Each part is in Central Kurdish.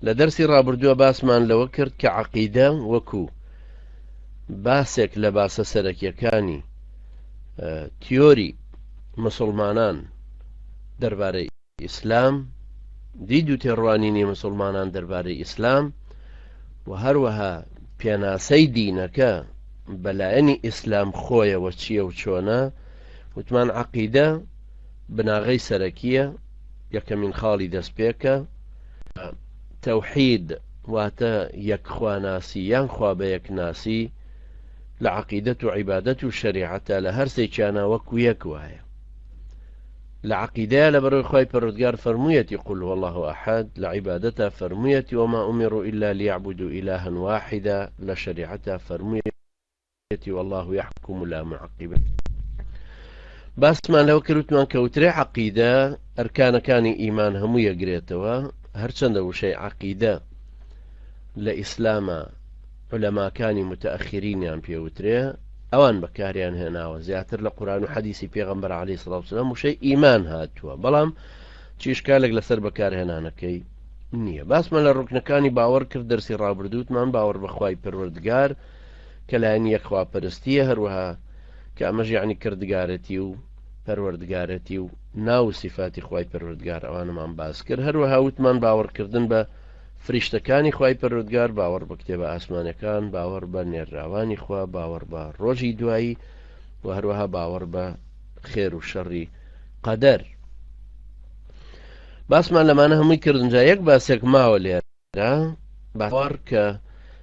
لە دەرسی ڕابردووە باسمان لەوە کرد کە عەقیدە وەکو باسێک لە باسە سەرەکیەکانی تیۆری مسلمانان دەربارەی ئیسلام، دید و تێڕوانینی مسلمانان دەربارەی ئیسلام و هەروەها پێناسەی دینەکە بەلایەنی ئیسلام خۆیەوە چییە و چۆنە. وتمان عەقیدە بناغەی سەرەکیە، یەکەمین خاڵی دەستپێکە. تەوحید واتە یەکخواناسی یان خوا بە یەکناسی لە عەقیدەت و عیبادەت و شەریعەتە لە هەرسێکیانە وەکو یەک وایە. لە عەقیدەیە لەبەرەوەی خوای پەروەردگار فەرموویەتی قل هو الله ئەحەد، لە عیبادەتە فەرموویەتی وما ئومیڕوا إلا ليعبدوا إلها واحدا، لە شەریعەتە فەرموویەتی والله يحكم لا معقب. باسمان لەوە کردوتمان کەوترێ عەقیدە ئەرکانەکانی ئیمان هەموو یەگرێتەوە، هەرچەندە وشەی عەقیدە لە ئیسلامە عولەماکانی متەئەخرینیان پێوترێ، ئەوان بەکاریان هێناوە زیاتر لە قورئان و حەدیسی پێغەمبەر عەلەیهی سڵاو وسەلام وشەی ئیمان هاتووە، بەڵام چیشکالێک لەسەر بەکارهێنانەکەی نییە. باسمان لە ڕوکنەکانی باوەڕ کرد دەرسی ڕابردووتمان، باوەڕ بەخوای پەروەردگار کە لایەن یەکخواپەرستیە، هەروەها کە ئەمەش یعنی کردگارەتی و پەروەردگارەتی و ناو سیفاتی خوای پەروەردگار ئەوانەمان باس کرد. هەروەها وتمان باوەڕکردن بە فریشتەکانی خوای پەروەردگار، باوەڕ بە کتێبە ئاسمانەکان، باوەڕ بە نێراوانی خوا، باوەڕ بە ڕۆژی دوایی و هەروەها باوەڕ بە خێر و شەڕی قەدەر. باسمان لەمانە هەمووی کردنجا یەک باسێک ماوە لێرە باوەڕ کە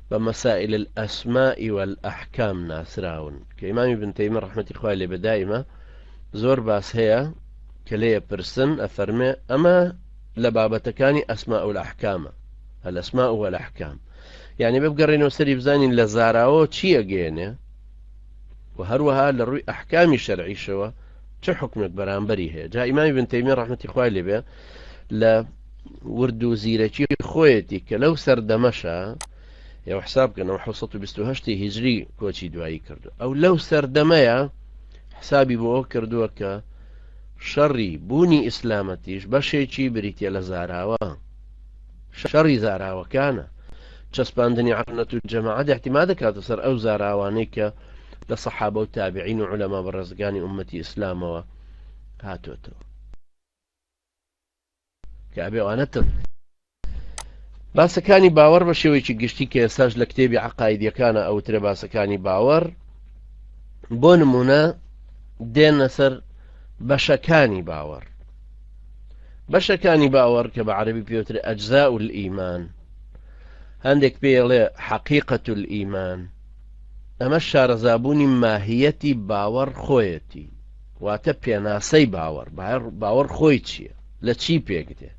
بە مەسائل الأسماء والأحكام ناسراون، کە ئیمامی ابن تەیمیە ڕەحمەتی خوای لێ بێ دائیمە زۆر باس هەیە کە لێیە پرسن ئەفەرمێ ئەمە لە بابەتەکانی ئەسماء والأحكامە، الأسماء والأحكام، يعني ببقرينو سري بزانين لزاراو چی ئەگەێنێ و هەروەها لە ڕووی ئەحکامی شەرعیشەوە چه حکمێک بەرامبەری هەیە. جا ئیمامی ابن تەیمیە ڕەحمەتی خوای لێ بێ لە ورد و زیرەکی خۆیەتی کە لەو سەردەمەشە ئێوە حسابکەنەوە 1928 هیجری کۆچی دوایی کردو، ئەو لەو سەردەمەیە حسابی بۆ ئەو کردووە کە شەڕی بوونی ئیسلامەتیش بەشێکی بریتە لە زاراوە، شەڕی زاراوەکانە، چەسپاندنی عەقنەت و جەماعەت احتیما دەکاتە سەر ئەو زاراوانەی کە لە سەحابە و تابعین و عولەما بەڕێزگانی ئومەتی ئیسلامەوە هاتوۆتەوە کە ئەبێ ئەوانە باسەکانی باوەڕ بە شێوەیەکی گشتی کە ئێستاش لە کتێبی عەقایدیەکانە ئەوترێ باسەکانی باوەڕ، بۆ نمونە دێنە سەر بەشەکانی باوەڕ. بەشەکانی باوەڕ کە بە عەرەبی پێوترێ ئەجزاء الئیمان، هەندێک پێڵێ حەقیقەت الئیمان، ئەمە شارەزابوونی ماهیەتی باوەڕ خۆیەتی، واتە پێناسەی باوەڕ، باوەڕ خۆی چییە، لە چی پێکدێ،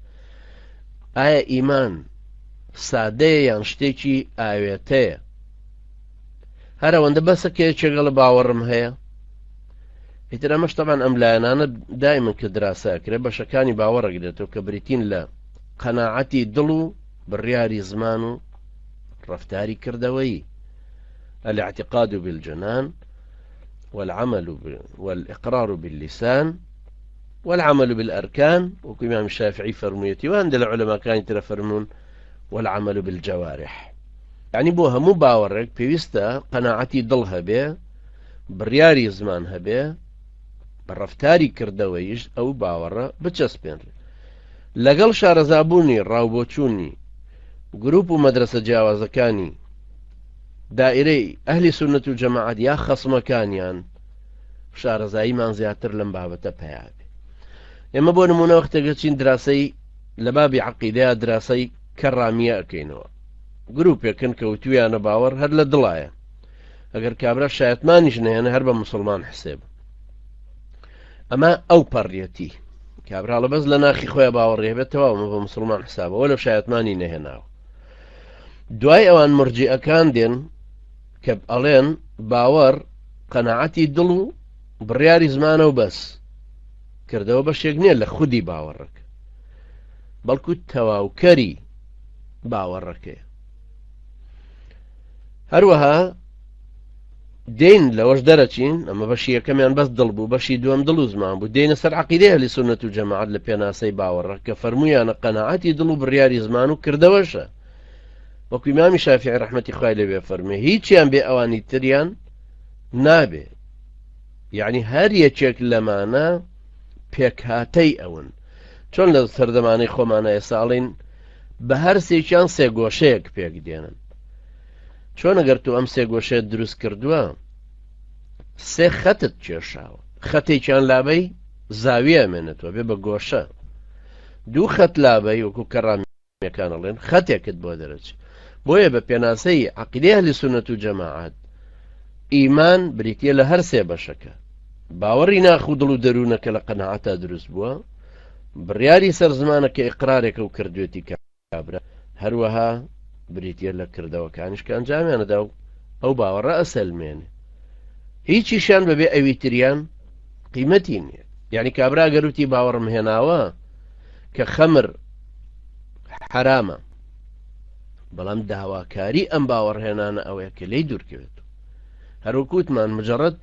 ئایا ئیمان سادەیە یان شتێکی ئاوێتەیە. هەر ئەوەندە بەسەکەیەکێک لە باوەڕم هەیە. ئیتر ئەمەش تەبان ئەم لایەنانە دایمەن کە دراساکرێ بەشەکانی باوەڕەگرێتەوە کە بریتین لە قەناعەتی دڵ و بڕیاری زمان و ڕەفتاری کردەوەی، الاعتقاد بالجنان والعمل والإقرار باللسان والعمل بالأركان، وكما الإمام الشافعي فرميتي وعند العلماء كانت تفرمون والعمل بالجوارح. يعني بو همو باورك بيوستا قناعتي دڵها بێ، بڕیاری زمان هەبێ، بەڕەفتاری کردەوەیش ئەو باوەڕە بچەسپێنرێ لەگەڵ شارەزابوونی ڕاوبۆچوونی گروپ و مەدرسە جیاوازەکانی دائیرەی ئەهلی سونەت و جەماعەت یا خەسمەکانیان، شارەزاییمان زیاتر لەم بابەتە پەیابێ. ئێمە بۆ نمونە وەختێکە چین دراسەی لە بابی عەقیدەیە دراسەی کەڕامیە ئەکەینەوە، گروپێکن کەوتویانە باوەڕ هەر لە دڵایە، ئەگەر کابرا شایەتمانیش نەهێنە هەر بە مسلمان حسێب. ئەمە ئەو پەڕیەتی کابرا لە بەس لە ناخی خۆیان باوەڕێ هەبێت تەواو ئەمە بە مسلمان حسابە وەلو شایەتمانی نەهێناوە. دوای ئەوان مرجیئەکان دێن کە ئەڵێن باوەڕ قەناعەتی دڵ و بڕیاری زمانە و بەس، کردەوە بەشێک نییە لە خودی باوەڕەکە، بەڵکو تەواوکەری باوەڕەکەیە. هەروەها دين لەوەش دەرەچین ئەمە بەشی یەکەمیان بەس دڵ بوو بەشی دووەم دڵ و زمان بوو دێنە سەر عەقیدەی ئەهلی سوننەت و جەماعەت لە پێناسەی باوەڕە کە فەرموویانە قەناعەتی دڵ و بڕیاری زمان و کردەوەشە وەکو ئیمامی شافعی ڕەحمەتی خوای لێبێ فەرمێ هیچیان بێ ئەوانی تریان نابێ یعنی هەر یەکێک لەمانە پێکهاتەی ئەون چۆن لە سەردەمانەی خۆمانە ئێساڵین بە هەر سێکیان سێ گۆشەیەک پێک دێنن چۆن ئەگەر تۆ ئەم سێ گۆشەیە دروست کردووە سێ خەتت کێشاوە خەتێکیان لابەی زاویە ئەمێنێتەوە بێ بە گۆشە دوو خەت لابەی وەکو کەڕامیەکان ئەڵێن خەتێکت بۆ دەرەچێت بۆیە بە پێناسەی عەقیدەی ئەهلی سوننەت و جەماعەت ئیمان بریتیە لە هەر سێ بەشەکە باوەڕی ناخ و دڵ و دەروونەکە لە قەناعەتە دروست بووە بڕیاری سەر زمانەکە ئیقرارێکە و کردوێتی کابرا هەروەها بریتیە لە کردەوەکانیش کە ئەنجامیانەدا و ئەو باوەڕە ئەسەلمێنێ هیچیشیان بەبێ ئەوی تریان قیمەتی نییە یعنی کابرا گەروتی باوەڕم هێناوە کە خەمر حرامە بەڵام داواکاری ئەم باوەڕهێنانە ئەوەیە کە لێی دوورکەوێت هەروکوتمان مجرد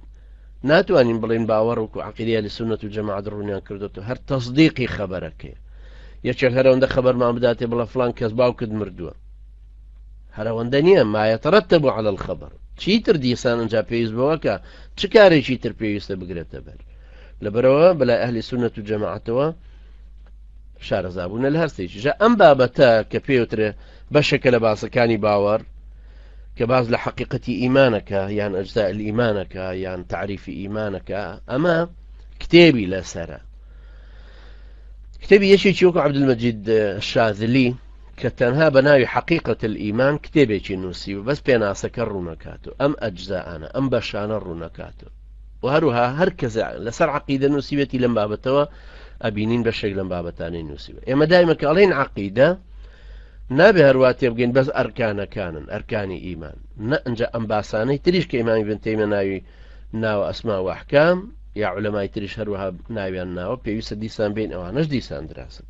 ناتوانین بڵین باوەڕ وەکو عەقیدەی ئەهلی سوننەت و جەماعەت ڕوونیان کردوێتەوە هەر تەصدیقی خەبەرەکەیە یەکێک هەرەوەندە خەبەرمان بداتێ بڵە فڵان کەس باوکت مردووە هەرەوەندە نییە ما يترتب على الخبر چیتر دیسان ئەنجا پێویست بەوە کە چ کارێکی تر پێویستە بگرێتە بەر لەبەرەوە بەلای ئەهلی سوننەت و جەماعەتەوە شارەزابوونە لە هەر سێکی جا ئەم بابەتە کە پێوترێ بەشێکە لە باسەکانی باوەڕ کە باز لە حەقیقەتی ئیمانەکە یان ئەجزاء الئیمانەکە یان تعریفی ئیمانەکە ئەمە کتێبی لەسەرە کتێبی یەکێکی وەکو عەبدولمەجید شاذلی کە تەنها بە ناوی حەقیقەت الئیمان کتێبێکی نووسی و بەس پێناسەکە ڕوونەکاتەوە ئەم ئەجزاءانە ئەم بەشانە ڕوونەکاتەوە و هەروها هەر کەس لەسەر عەقیدە نووسیوێتی لەم بابەتەوە ئەبینین بەشێک لەم بابەتانەی نووسیوە ئێمە دایمە کە ئەڵێن عەقیدە نابێ هەروە تێبگەین بەس ئەرکانەکانن ئەرکانی ئیمان نە ئەنجا ئەم باسانەی تریش کە ئیمامی ابن تەیمیە ناوی ناوە ئەسما و ئەحکام یا عولەمای تریش هەروەها ناویان ناوە پێویستە دیسان بین ئەوانەش دیسان دراسن